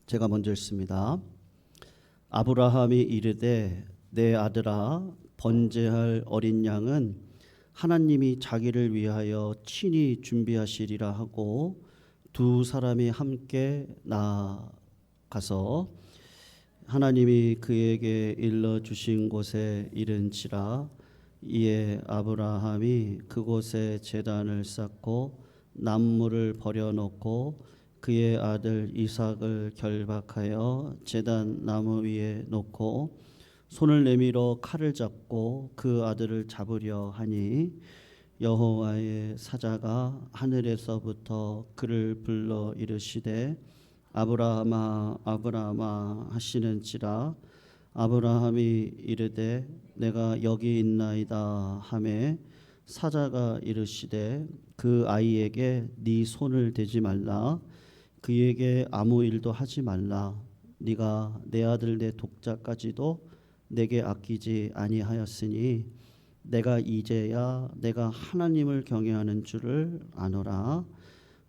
제가 먼저 읽습니다. 아브라함이 이르되 내 아들아 번제할 어린 양은 하나님이 자기를 위하여 친히 준비하시리라 하고 두 사람이 함께 나아가서 하나님이 그에게 일러 주신 곳에 이른지라. 이에 아브라함이 그곳에 제단을 쌓고 나무를 버려놓고 그의 아들 이삭을 결박하여 제단 나무 위에 놓고 손을 내밀어 칼을 잡고 그 아들을 잡으려 하니 여호와의 사자가 하늘에서부터 그를 불러 이르시되 아브라함아 아브라함아 하시는지라. 아브라함이 이르되 내가 여기 있나이다 하매 사자가 이르시되 그 아이에게 네 손을 대지 말라. 그에게 아무 일도 하지 말라. 네가 내 아들 내 독자까지도 내게 아끼지 아니하였으니 내가 이제야 내가 하나님을 경외하는 줄을 아노라.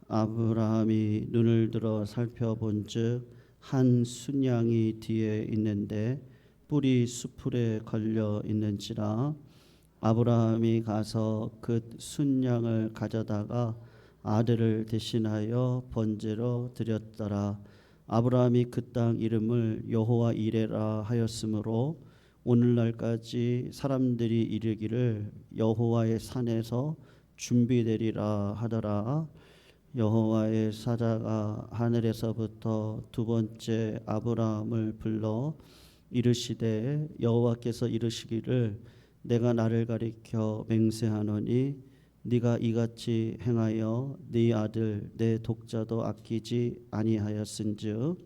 아브라함이 눈을 들어 살펴본즉 한 순양이 뒤에 있는데 뿔이 수풀에 걸려 있는지라. 아브라함이 가서 그 순양을 가져다가 아들을 대신하여 번제로 드렸더라. 아브라함이 그 땅 이름을 여호와 이레라 하였으므로 오늘날까지 사람들이 이르기를 여호와의 산에서 준비되리라 하더라. 여호와의 사자가 하늘에서부터 두 번째 아브라함을 불러 이르시되 여호와께서 이르시기를 내가 나를 가리켜 맹세하노니 네가 이같이 행하여 네 아들 내 독자도 아끼지 아니하였은즉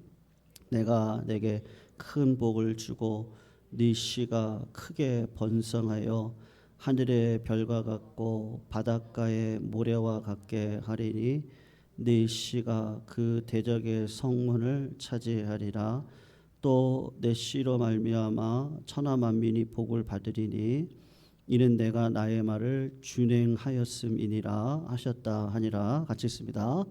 내가 내게 큰 복을 주고 네 씨가 크게 번성하여 하늘의 별과 같고 바닷가의 모래와 같게 하리니 네 씨가 그 대적의 성문을 차지하리라. 또 내 씨로 말미암아 천하 만민이 복을 받으리니 이는 내가 나의 말을 준행하였음이니라 하셨다 하니라. 같이 읽습니다.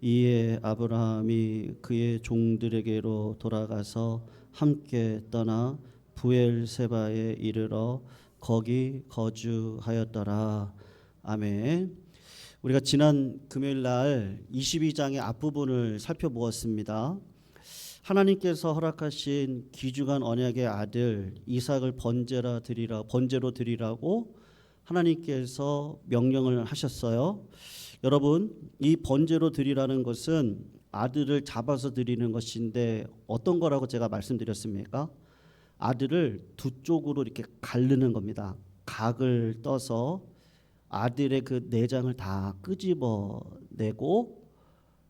이에 아브라함이 그의 종들에게로 돌아가서 함께 떠나 부엘세바에 이르러 거기 거주하였더라. 아멘. 우리가 지난 금요일 날 22장의 앞부분을 살펴보았습니다. 하나님께서 허락하신 귀중한 언약의 아들 이삭을 번제로 드리라고 하나님께서 명령을 하셨어요. 여러분, 이 번제로 드리라는 것은 아들을 잡아서 드리는 것인데 어떤 거라고 제가 말씀드렸습니까? 아들을 두 쪽으로 이렇게 가르는 겁니다. 각을 떠서 아들의 그 내장을 다 끄집어내고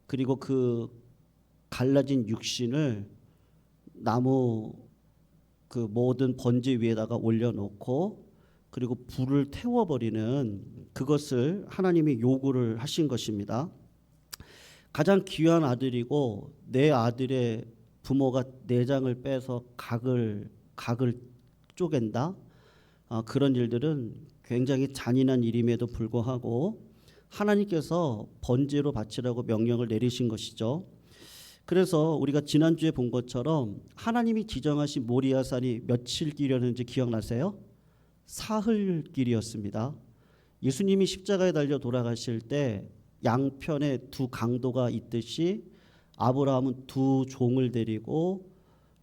그리고 그 갈라진 육신을 나무 그 모든 번제 위에다가 올려놓고 그리고 불을 태워버리는 그것을 하나님이 요구를 하신 것입니다. 가장 귀한 아들이고 내 아들의 부모가 내장을 빼서 각을 쪼갠다. 그런 일들은 굉장히 잔인한 일임에도 불구하고 하나님께서 번제로 바치라고 명령을 내리신 것이죠. 그래서 우리가 지난주에 본 것처럼 하나님이 지정하신 모리아산이 며칠 길이었는지 기억나세요? 사흘길이었습니다. 예수님이 십자가에 달려 돌아가실 때 양편에 두 강도가 있듯이 아브라함은 두 종을 데리고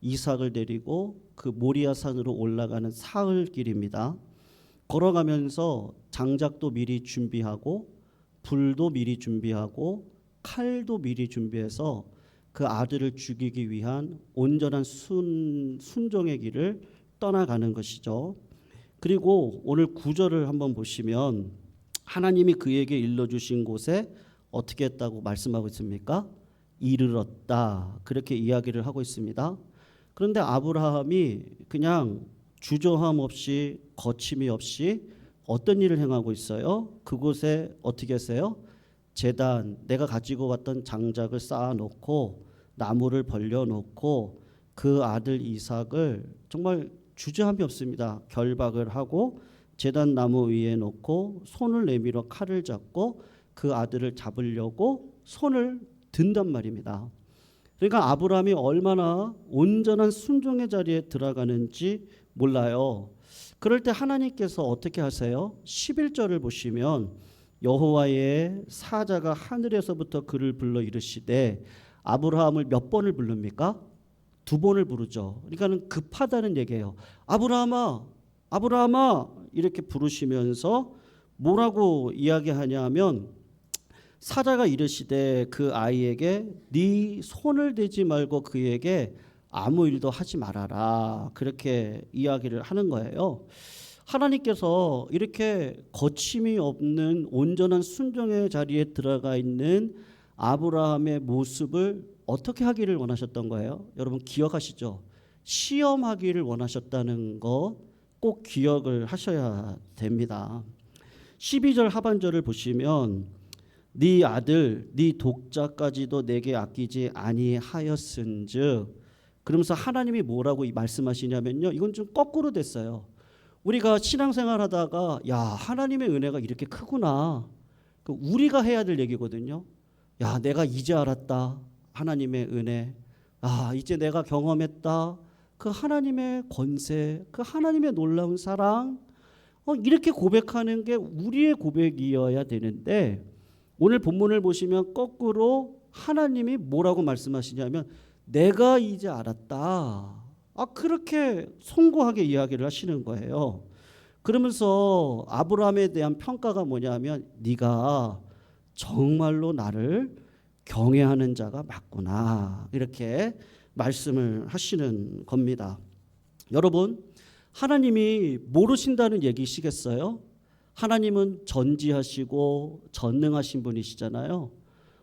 이삭을 데리고 그 모리아산으로 올라가는 사흘길입니다. 걸어가면서 장작도 미리 준비하고 불도 미리 준비하고 칼도 미리 준비해서 그 아들을 죽이기 위한 온전한 순종의 길을 떠나가는 것이죠. 그리고 오늘 9절을 한번 보시면 하나님이 그에게 일러주신 곳에 어떻게 했다고 말씀하고 있습니까? 이르렀다. 그렇게 이야기를 하고 있습니다. 그런데 아브라함이 그냥 주저함 없이 거침이 없이 어떤 일을 행하고 있어요? 그곳에 어떻게 했어요? 제단, 내가 가지고 왔던 장작을 쌓아놓고 나무를 벌려놓고 그 아들 이삭을 정말 주저함이 없습니다. 결박을 하고 제단 나무 위에 놓고 손을 내밀어 칼을 잡고 그 아들을 잡으려고 손을 든단 말입니다. 그러니까 아브라함이 얼마나 온전한 순종의 자리에 들어가는지 몰라요. 그럴 때 하나님께서 어떻게 하세요? 11절을 보시면 여호와의 사자가 하늘에서부터 그를 불러 이르시되, 아브라함을 몇 번을 부릅니까? 2번을 부르죠. 그러니까는 급하다는 얘기예요. 아브라함아, 아브라함아 이렇게 부르시면서 뭐라고 이야기하냐면, 사자가 이르시되 그 아이에게 네 손을 대지 말고 그에게 아무 일도 하지 말아라, 그렇게 이야기를 하는 거예요. 하나님께서 이렇게 거침이 없는 온전한 순종의 자리에 들어가 있는 아브라함의 모습을 어떻게 하기를 원하셨던 거예요? 여러분 기억하시죠? 시험하기를 원하셨다는 거 꼭 기억을 하셔야 됩니다. 12절 하반절을 보시면 네 아들 네 독자까지도 내게 아끼지 아니하였은즉, 그러면서 하나님이 뭐라고 말씀하시냐면요, 이건 좀 거꾸로 됐어요. 우리가 신앙생활 하다가 야, 하나님의 은혜가 이렇게 크구나, 우리가 해야 될 얘기거든요. 야, 내가 이제 알았다, 하나님의 은혜. 아, 이제 내가 경험했다, 그 하나님의 권세, 그 하나님의 놀라운 사랑. 이렇게 고백하는 게 우리의 고백이어야 되는데, 오늘 본문을 보시면 거꾸로 하나님이 뭐라고 말씀하시냐면 내가 이제 알았다, 그렇게 송구하게 이야기를 하시는 거예요. 그러면서 아브라함에 대한 평가가 뭐냐면 네가 정말로 나를 경외하는 자가 맞구나, 이렇게 말씀을 하시는 겁니다. 여러분, 하나님이 모르신다는 얘기시겠어요? 하나님은 전지하시고 전능하신 분이시잖아요.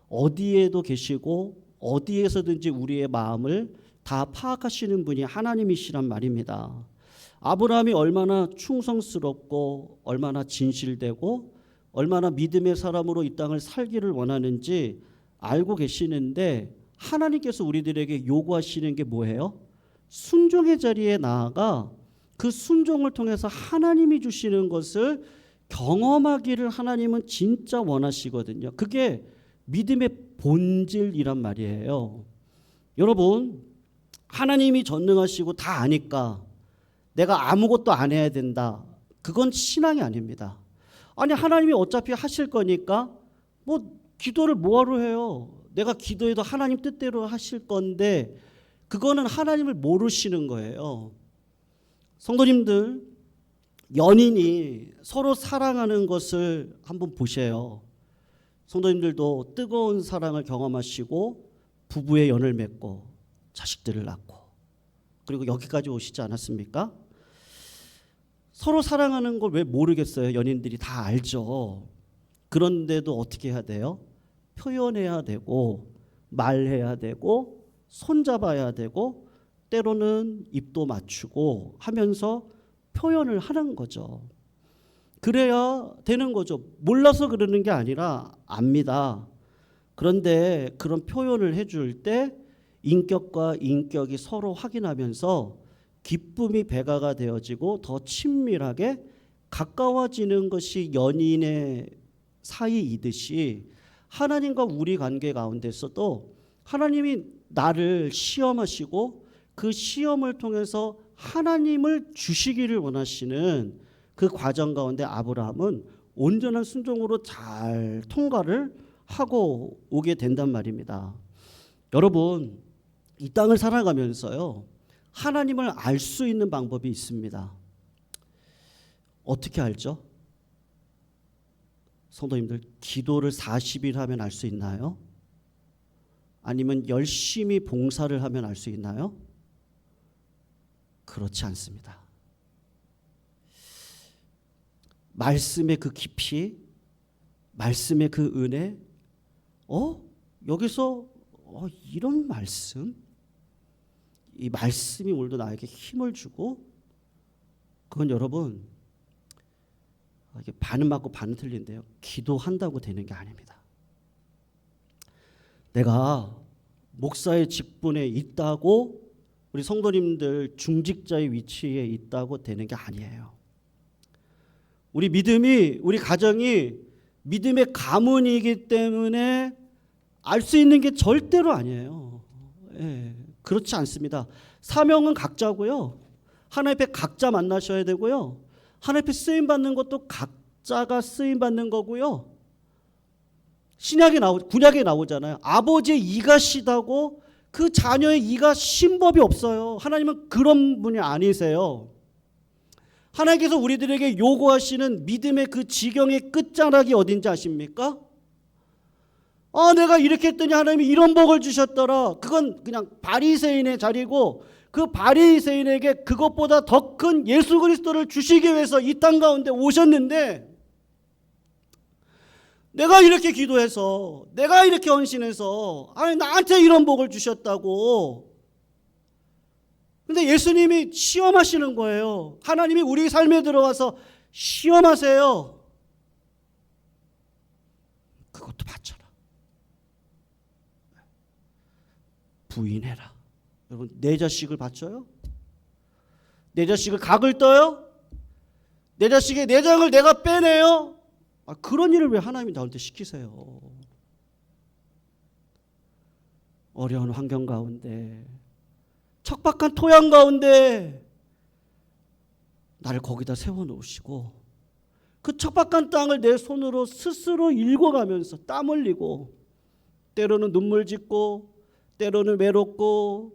어디에도 계시고 어디에서든지 우리의 마음을 다 파악하시는 분이 하나님이시란 말입니다. 아브라함이 얼마나 충성스럽고 얼마나 진실되고 얼마나 믿음의 사람으로 이 땅을 살기를 원하는지 알고 계시는데, 하나님께서 우리들에게 요구하시는 게 뭐예요? 순종의 자리에 나아가 그 순종을 통해서 하나님이 주시는 것을 경험하기를 하나님은 진짜 원하시거든요. 그게 믿음의 본질이란 말이에요. 여러분, 하나님이 전능하시고 다 아니까 내가 아무것도 안 해야 된다, 그건 신앙이 아닙니다. 아니, 하나님이 어차피 하실 거니까 뭐 기도를 뭐하러 해요? 내가 기도해도 하나님 뜻대로 하실 건데, 그거는 하나님을 모르시는 거예요. 성도님들, 연인이 서로 사랑하는 것을 한번 보세요. 성도님들도 뜨거운 사랑을 경험하시고 부부의 연을 맺고 자식들을 낳고 그리고 여기까지 오시지 않았습니까? 서로 사랑하는 걸 왜 모르겠어요? 연인들이 다 알죠. 그런데도 어떻게 해야 돼요? 표현해야 되고 말해야 되고 손잡아야 되고 때로는 입도 맞추고 하면서 표현을 하는 거죠. 그래야 되는 거죠. 몰라서 그러는 게 아니라 압니다. 그런데 그런 표현을 해줄 때 인격과 인격이 서로 확인하면서 기쁨이 배가가 되어지고 더 친밀하게 가까워지는 것이 연인의 사이이듯이, 하나님과 우리 관계 가운데서도 하나님이 나를 시험하시고 그 시험을 통해서 하나님을 주시기를 원하시는 그 과정 가운데 아브라함은 온전한 순종으로 잘 통과를 하고 오게 된단 말입니다. 여러분, 이 땅을 살아가면서요, 하나님을 알 수 있는 방법이 있습니다. 어떻게 알죠? 성도님들, 기도를 40일 하면 알 수 있나요? 아니면 열심히 봉사를 하면 알 수 있나요? 그렇지 않습니다. 말씀의 그 깊이, 말씀의 그 은혜, 여기서 이런 말씀, 이 말씀이 오늘도 나에게 힘을 주고, 그건 여러분, 이게 반은 맞고 반은 틀린데요, 기도한다고 되는 게 아닙니다. 내가 목사의 직분에 있다고, 우리 성도님들 중직자의 위치에 있다고 되는 게 아니에요. 우리 믿음이, 우리 가정이 믿음의 가문이기 때문에 알 수 있는 게 절대로 아니에요. 그렇지 않습니다. 사명은 각자고요. 하나님 앞에 각자 만나셔야 되고요. 하나님 앞에 쓰임 받는 것도 각자가 쓰임 받는 거고요. 구약에 나오잖아요. 아버지의 이가 시다고 그 자녀의 이가 신법이 없어요. 하나님은 그런 분이 아니세요. 하나님께서 우리들에게 요구하시는 믿음의 그 지경의 끝자락이 어딘지 아십니까? 내가 이렇게 했더니 하나님이 이런 복을 주셨더라. 그건 그냥 바리새인의 자리고, 그 바리새인에게 그것보다 더 큰 예수 그리스도를 주시기 위해서 이 땅 가운데 오셨는데, 내가 이렇게 기도해서, 내가 이렇게 헌신해서 나한테 이런 복을 주셨다고. 근데 예수님이 시험하시는 거예요. 하나님이 우리 삶에 들어와서 시험하세요. 그것도 바쳐라. 부인해라. 여러분, 내 자식을 바쳐요? 내 자식을 각을 떠요? 내 자식의 내장을 내가 빼내요? 그런 일을 왜 하나님이 나한테 시키세요? 어려운 환경 가운데, 척박한 토양 가운데 나를 거기다 세워놓으시고, 그 척박한 땅을 내 손으로 스스로 일궈가면서 땀 흘리고, 때로는 눈물 짓고, 때로는 외롭고,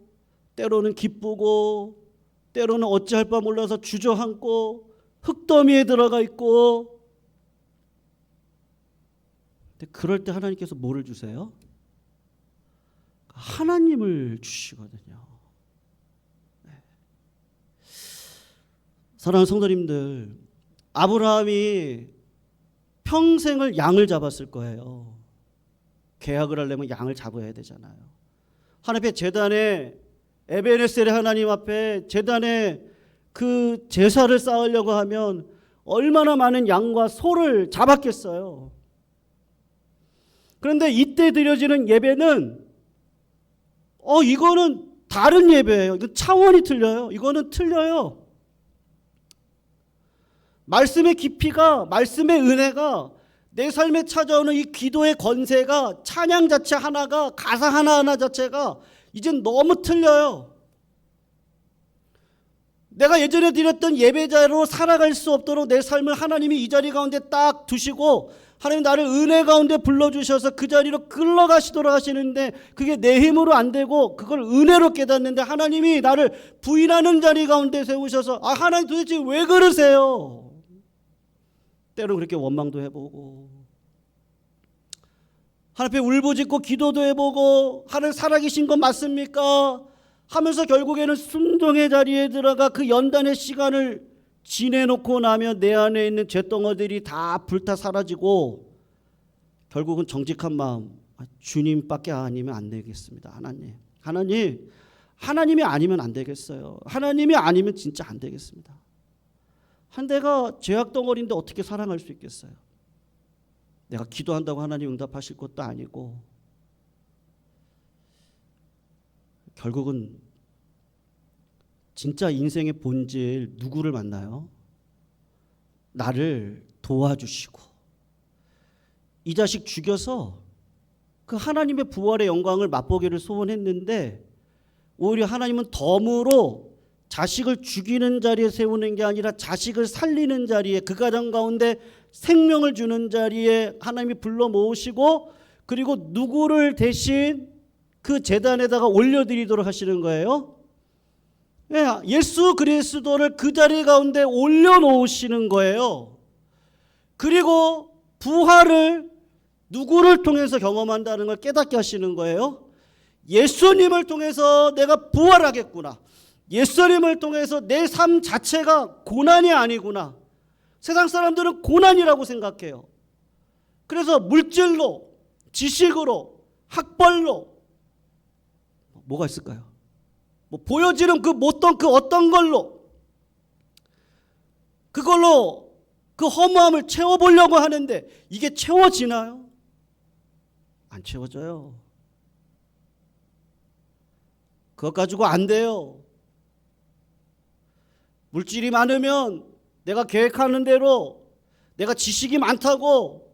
때로는 기쁘고, 때로는 어찌할 바 몰라서 주저앉고 흙더미에 들어가 있고. 근데 그럴 때 하나님께서 뭐를 주세요? 하나님을 주시거든요. 사랑하는 성도님들, 아브라함이 평생을 양을 잡았을 거예요. 계약을 하려면 양을 잡아야 되잖아요. 하나님 앞에 제단에, 에베네셀의 하나님 앞에 제단에 그 제사를 쌓으려고 하면 얼마나 많은 양과 소를 잡았겠어요. 그런데 이때 드려지는 예배는 이거는 다른 예배예요. 이거 차원이 틀려요. 이거는 틀려요. 말씀의 깊이가, 말씀의 은혜가, 내 삶에 찾아오는 이 기도의 권세가, 찬양 자체 하나가, 가사 하나하나 자체가 이젠 너무 틀려요. 내가 예전에 드렸던 예배자로 살아갈 수 없도록 내 삶을 하나님이 이 자리 가운데 딱 두시고, 하나님 나를 은혜 가운데 불러주셔서 그 자리로 끌어가시도록 하시는데, 그게 내 힘으로 안 되고 그걸 은혜로 깨닫는데, 하나님이 나를 부인하는 자리 가운데 세우셔서 하나님 도대체 왜 그러세요? 때로 그렇게 원망도 해보고, 하나님 앞에 울부짖고 기도도 해보고, 하나님 살아계신 건 맞습니까? 하면서 결국에는 순종의 자리에 들어가 그 연단의 시간을 지내놓고 나면 내 안에 있는 죄덩어들이 다 불타 사라지고, 결국은 정직한 마음, 주님밖에 아니면 안 되겠습니다. 하나님이 아니면 안 되겠어요. 하나님이 아니면 진짜 안 되겠습니다. 내가 죄악덩어리인데 어떻게 사랑할 수 있겠어요? 내가 기도한다고 하나님 응답하실 것도 아니고, 결국은 진짜 인생의 본질, 누구를 만나요? 나를 도와주시고, 이 자식 죽여서 그 하나님의 부활의 영광을 맛보기를 소원했는데, 오히려 하나님은 덤으로 자식을 죽이는 자리에 세우는 게 아니라 자식을 살리는 자리에, 그 가정 가운데 생명을 주는 자리에 하나님이 불러 모으시고, 그리고 누구를 대신 그 제단에다가 올려드리도록 하시는 거예요. 예수 그리스도를 그 자리 가운데 올려놓으시는 거예요. 그리고 부활을 누구를 통해서 경험한다는 걸 깨닫게 하시는 거예요. 예수님을 통해서 내가 부활하겠구나. 예수님을 통해서 내 삶 자체가 고난이 아니구나. 세상 사람들은 고난이라고 생각해요. 그래서 물질로, 지식으로, 학벌로, 뭐가 있을까요? 보여지는 그 어떤 걸로, 그걸로 그 허무함을 채워보려고 하는데, 이게 채워지나요? 안 채워져요. 그것 가지고 안 돼요. 물질이 많으면 내가 계획하는 대로, 내가 지식이 많다고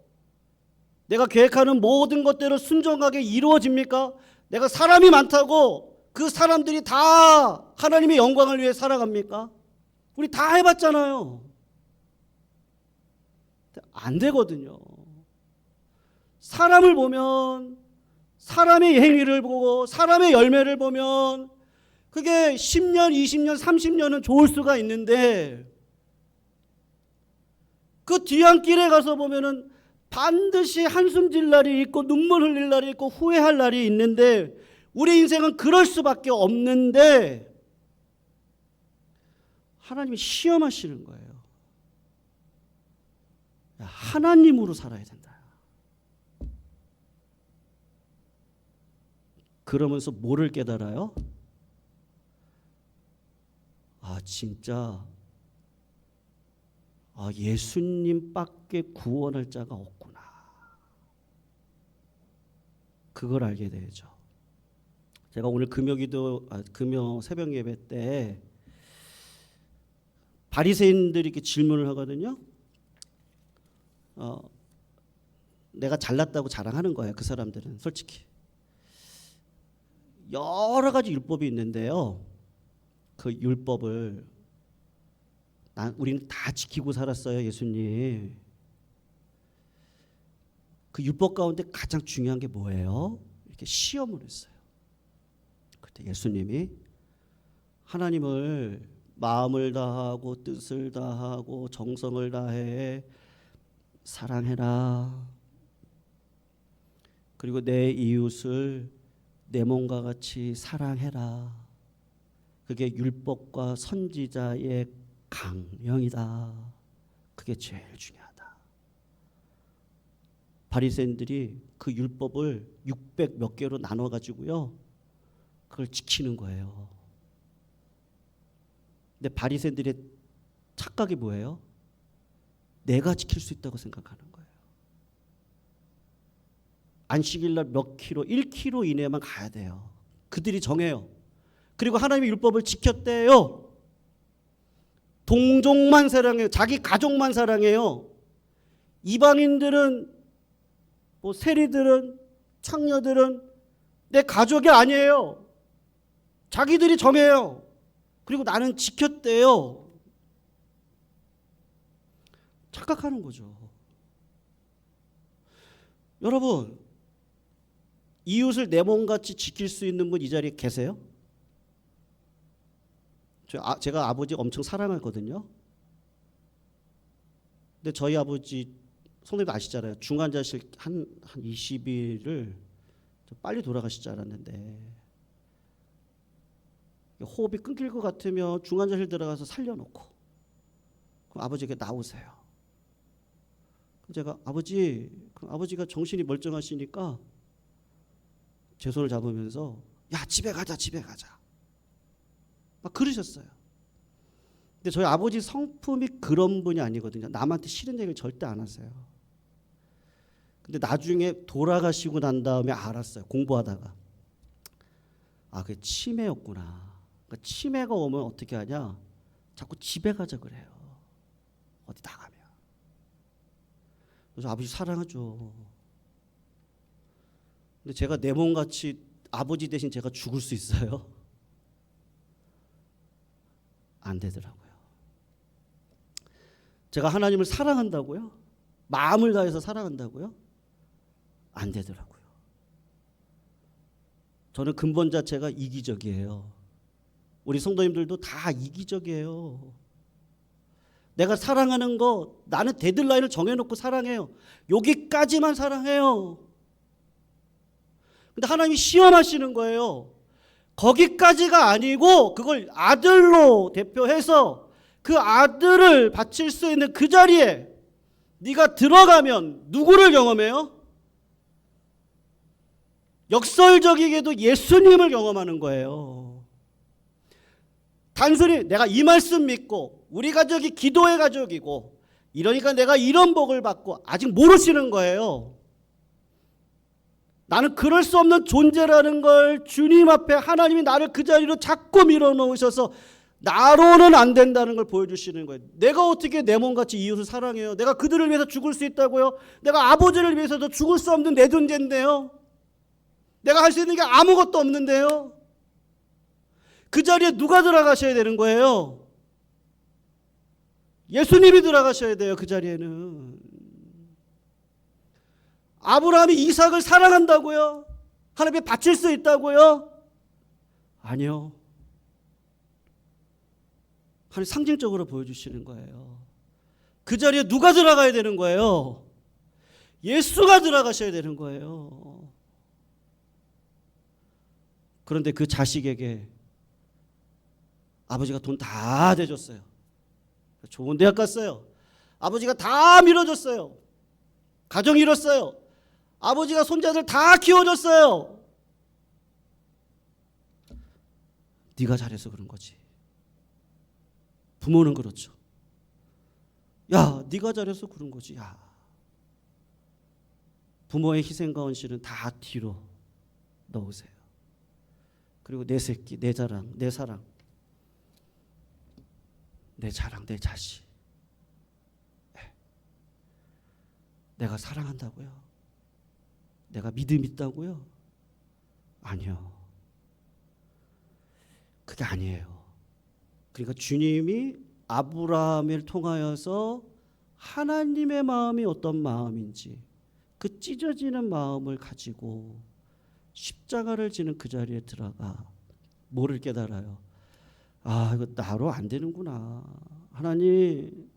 내가 계획하는 모든 것대로 순종하게 이루어집니까? 내가 사람이 많다고 그 사람들이 다 하나님의 영광을 위해 살아갑니까? 우리 다 해봤잖아요. 안 되거든요. 사람을 보면, 사람의 행위를 보고 사람의 열매를 보면 그게 10년, 20년, 30년은 좋을 수가 있는데 그 뒤안길에 가서 보면은 반드시 한숨 질 날이 있고 눈물 흘릴 날이 있고 후회할 날이 있는데 우리 인생은 그럴 수밖에 없는데 하나님이 시험하시는 거예요. 하나님으로 살아야 된다. 그러면서 뭐를 깨달아요? 진짜 예수님밖에 구원할 자가 없구나. 그걸 알게 되죠. 제가 오늘 금요 새벽 예배 때 바리새인들이 이렇게 질문을 하거든요. 내가 잘났다고 자랑하는 거예요. 그 사람들은 솔직히 여러 가지 율법이 있는데요. 그 율법을 우리는 다 지키고 살았어요. 예수님. 그 율법 가운데 가장 중요한 게 뭐예요? 이렇게 시험을 했어요. 그때 예수님이 하나님을 마음을 다하고 뜻을 다하고 정성을 다해 사랑해라. 그리고 내 이웃을 내 몸과 같이 사랑해라. 그게 율법과 선지자의 강령이다. 그게 제일 중요하다. 바리새인들이 그 율법을 600 몇 개로 나눠 가지고요. 그걸 지키는 거예요. 근데 바리새인들의 착각이 뭐예요? 내가 지킬 수 있다고 생각하는 거예요. 안식일날 몇 킬로, 1km 이내만 가야 돼요. 그들이 정해요. 그리고 하나님의 율법을 지켰대요. 동족만 사랑해요. 자기 가족만 사랑해요. 이방인들은 세리들은 창녀들은 내 가족이 아니에요. 자기들이 정해요. 그리고 나는 지켰대요. 착각하는 거죠. 여러분, 이웃을 내 몸같이 지킬 수 있는 분 이 자리에 계세요? 제가 아버지 엄청 사랑하거든요. 근데 저희 아버지 성도님 아시잖아요. 중환자실 한 20일을 빨리 돌아가실 줄 알았는데 호흡이 끊길 것 같으면 중환자실 들어가서 살려놓고 그럼 아버지에게 나오세요. 제가 아버지가 정신이 멀쩡하시니까 제 손을 잡으면서 야 집에 가자 막 그러셨어요. 근데 저희 아버지 성품이 그런 분이 아니거든요. 남한테 싫은 얘기를 절대 안 하세요. 근데 나중에 돌아가시고 난 다음에 알았어요. 공부하다가 그게 치매였구나. 그러니까 치매가 오면 어떻게 하냐? 자꾸 집에 가자 그래요. 어디 나가면. 그래서 아버지 사랑하죠. 근데 제가 내 몸같이 아버지 대신 제가 죽을 수 있어요? 안 되더라고요. 제가 하나님을 사랑한다고요? 마음을 다해서 사랑한다고요? 안 되더라고요. 저는 근본 자체가 이기적이에요. 우리 성도님들도 다 이기적이에요. 내가 사랑하는 거 나는 데드라인을 정해놓고 사랑해요. 여기까지만 사랑해요. 근데 하나님이 시험하시는 거예요. 거기까지가 아니고 그걸 아들로 대표해서 그 아들을 바칠 수 있는 그 자리에 네가 들어가면 누구를 경험해요? 역설적이게도 예수님을 경험하는 거예요. 단순히 내가 이 말씀 믿고 우리 가족이 기도의 가족이고 이러니까 내가 이런 복을 받고 아직 모르시는 거예요. 나는 그럴 수 없는 존재라는 걸 주님 앞에 하나님이 나를 그 자리로 자꾸 밀어넣으셔서 나로는 안 된다는 걸 보여주시는 거예요. 내가 어떻게 내 몸같이 이웃을 사랑해요? 내가 그들을 위해서 죽을 수 있다고요? 내가 아버지를 위해서도 죽을 수 없는 내 존재인데요. 내가 할 수 있는 게 아무것도 없는데요. 그 자리에 누가 들어가셔야 되는 거예요? 예수님이 들어가셔야 돼요. 그 자리에는. 아브라함이 이삭을 사랑한다고요? 하나님께 바칠 수 있다고요? 아니요. 하나님 상징적으로 보여주시는 거예요. 그 자리에 누가 들어가야 되는 거예요? 예수가 들어가셔야 되는 거예요. 그런데 그 자식에게 아버지가 돈 다 대줬어요. 좋은 대학 갔어요. 아버지가 다 밀어줬어요. 가정 이뤘어요. 아버지가 손자들 다 키워줬어요. 네가 잘해서 그런 거지. 부모는 그렇죠. 야, 네가 잘해서 그런 거지. 야. 부모의 희생과 헌신은 다 뒤로 넣으세요. 그리고 내 새끼, 내 자랑, 내 사랑, 내 자랑, 내 자식. 내가 사랑한다고요? 내가 믿음 있다고요? 아니요. 그게 아니에요. 그러니까 주님이 아브라함을 통하여서 하나님의 마음이 어떤 마음인지 그 찢어지는 마음을 가지고 십자가를 지는 그 자리에 들어가 뭐를 깨달아요? 아, 이거 나로 안 되는구나. 하나님,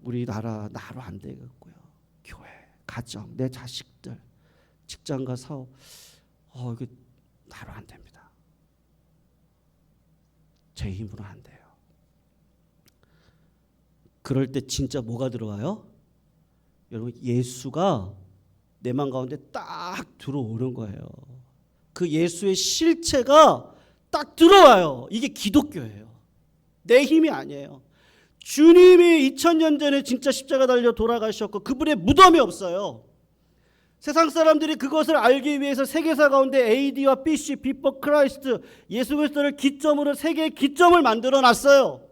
우리 나라 나로 안 되겠고요. 교회, 가정, 내 자식들, 직장과 사업, 이거 나로 안 됩니다. 제 힘으로 안 돼요. 그럴 때 진짜 뭐가 들어와요? 여러분, 예수가 내 마음 가운데 딱 들어오는 거예요. 그 예수의 실체가 딱 들어와요. 이게 기독교예요. 내 힘이 아니에요. 주님이 2000년 전에 진짜 십자가 달려 돌아가셨고 그분의 무덤이 없어요. 세상 사람들이 그것을 알기 위해서 세계사 가운데 AD와 BC, Before Christ, 예수 그리스도를 기점으로 세계의 기점을 만들어 놨어요.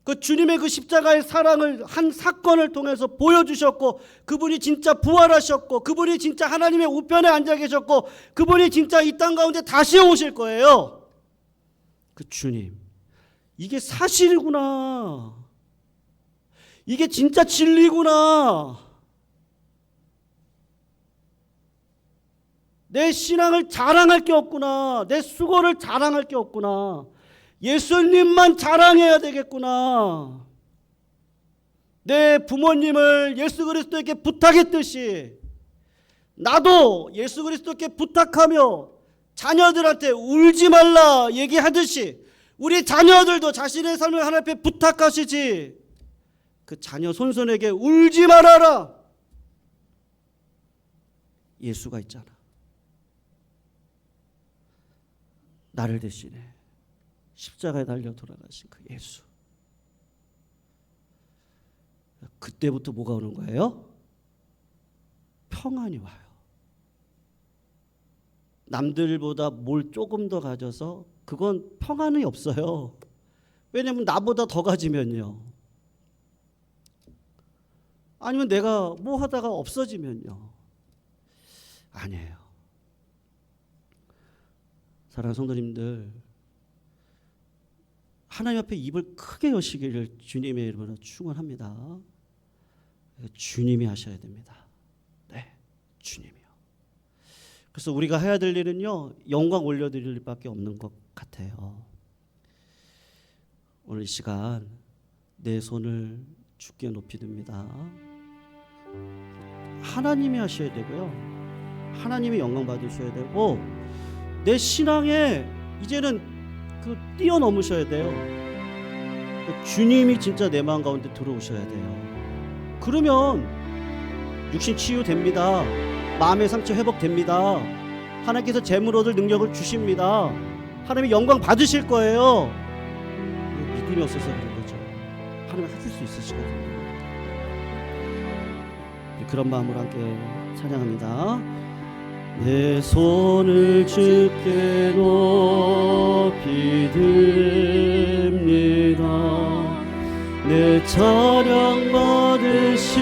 그 주님의 그 십자가의 사랑을 한 사건을 통해서 보여주셨고, 그분이 진짜 부활하셨고, 그분이 진짜 하나님의 우편에 앉아 계셨고, 그분이 진짜 이 땅 가운데 다시 오실 거예요. 그 주님, 이게 사실이구나. 이게 진짜 진리구나. 내 신앙을 자랑할 게 없구나. 내 수고를 자랑할 게 없구나. 예수님만 자랑해야 되겠구나. 내 부모님을 예수 그리스도에게 부탁했듯이 나도 예수 그리스도께 부탁하며 자녀들한테 울지 말라 얘기하듯이 우리 자녀들도 자신의 삶을 하나님 앞에 부탁하시지. 그 자녀 손손에게 울지 말아라. 예수가 있잖아. 나를 대신해 십자가에 달려 돌아가신 그 예수. 그때부터 뭐가 오는 거예요? 평안이 와요. 남들보다 뭘 조금 더 가져서 그건 평안이 없어요. 왜냐하면 나보다 더 가지면요. 아니면 내가 뭐 하다가 없어지면요. 아니에요. 사랑하는 성도님들, 하나님 앞에 입을 크게 여시기를 주님의 이름으로 축원합니다. 주님이 하셔야 됩니다. 네, 주님이요. 그래서 우리가 해야 될 일은요, 영광 올려드릴 일밖에 없는 것 같아요. 오늘 이 시간 내 손을 주께 높이 듭니다. 하나님이 하셔야 되고요, 하나님이 영광 받으셔야 되고, 내 신앙에 이제는 뛰어넘으셔야 돼요. 주님이 진짜 내 마음 가운데 들어오셔야 돼요. 그러면 육신 치유됩니다. 마음의 상처 회복됩니다. 하나님께서 재물 얻을 능력을 주십니다. 하나님의 영광 받으실 거예요. 믿음이 없어서 그런 거죠. 하나님 하실 수 있으시거든요. 그런 마음으로 함께 찬양합니다. 내 손을 주께 높이 듭니다. 내 찬양 받으시